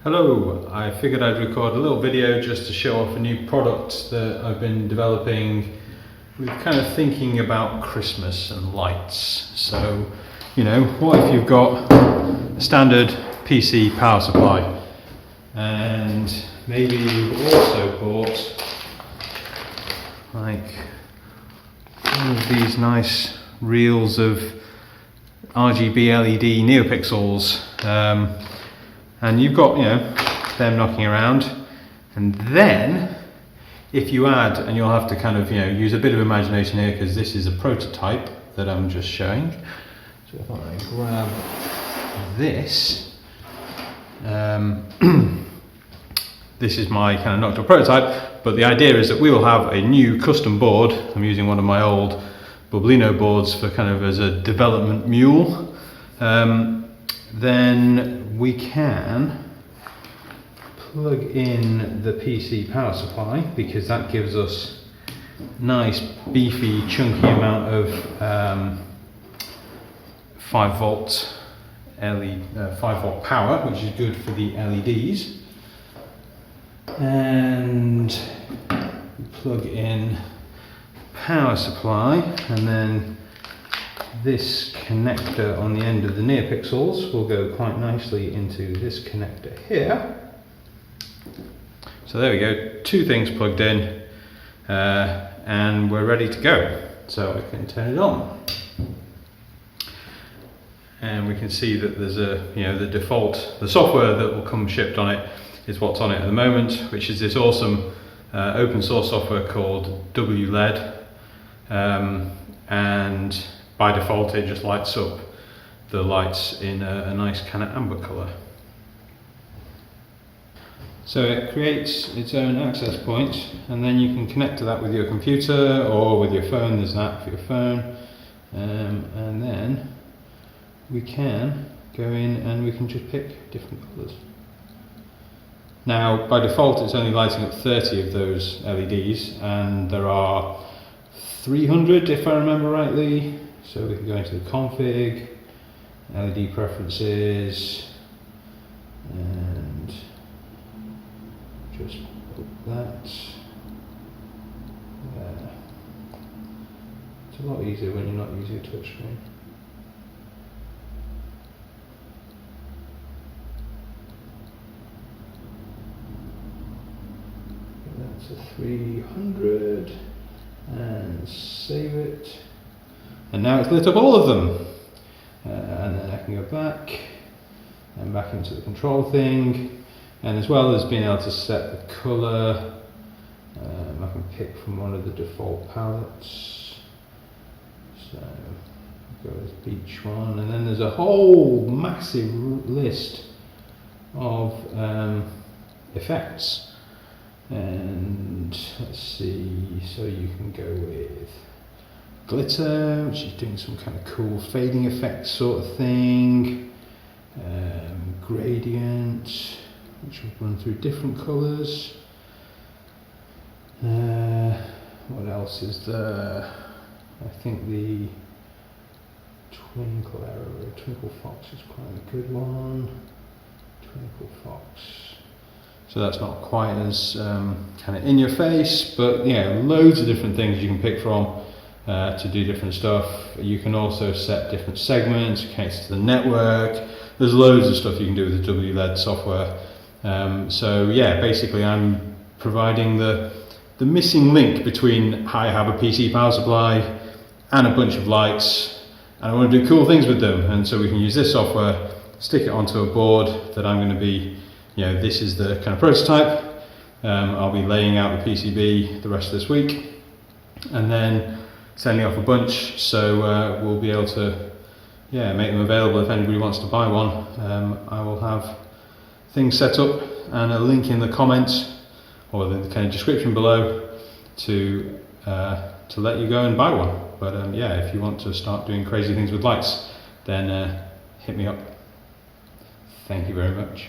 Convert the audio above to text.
Hello, I figured I'd record a little video just to show off a new product that I've been developing with kind of thinking about Christmas and lights. So, you know, what if you've got a standard PC power supply and maybe you've also bought like one of these nice reels of RGB LED Neopixels, and you've got, you know, them knocking around, and then if you add, and you'll have to kind of, you know, use a bit of imagination here because this is a prototype that I'm just showing. So if I grab this, this is my kind of knocked up prototype, but the idea is that we will have a new custom board. I'm using one of my old Bublino boards for kind of as a development mule. Then we can plug in the PC power supply because that gives us nice beefy chunky amount of 5 volt power, which is good for the LEDs. And plug in power supply, and then this connector on the end of the Neopixels will go quite nicely into this connector here. So there we go, 2 things plugged in, and we're ready to go. So I can turn it on, and we can see that there's a, you know, the default, the software that will come shipped on it is what's on it at the moment, which is this awesome open source software called WLED, and by default it just lights up the lights in a nice kind of amber colour. So it creates its own access point, and then you can connect to that with your computer or with your phone. There's an app for your phone, and then we can go in and we can just pick different colours. Now by default it's only lighting up 30 of those LEDs, and there are 300 if I remember rightly. So we can go into the config, LED preferences, and just put that there. It's a lot easier when you're not using a touchscreen. That's a 300, and save it. And now it's lit up all of them. And then I can go back and back into the control thing, and as well as being able to set the colour, I can pick from one of the default palettes. So go with this beach one, and then there's a whole massive list of effects. And let's see, so you can go with glitter, which is doing some kind of cool fading effect sort of thing, gradient, which will run through different colours. What else is there? I think the twinkle arrow, twinkle fox is quite a good one. Twinkle fox. So that's not quite as kind of in your face, but yeah, loads of different things you can pick from to do different stuff. You can also set different segments, connect to the network. There's loads of stuff you can do with the WLED software. So yeah, basically I'm providing the missing link between I have a PC power supply and a bunch of lights, and I want to do cool things with them. And so we can use this software, stick it onto a board that I'm going to be, you know, this is the kind of prototype. I'll be laying out the PCB the rest of this week, and then sending off a bunch, so we'll be able to, yeah, make them available if anybody wants to buy one. I will have things set up and a link in the comments or the kind of description below to let you go and buy one. But yeah, if you want to start doing crazy things with lights, then hit me up. Thank you very much.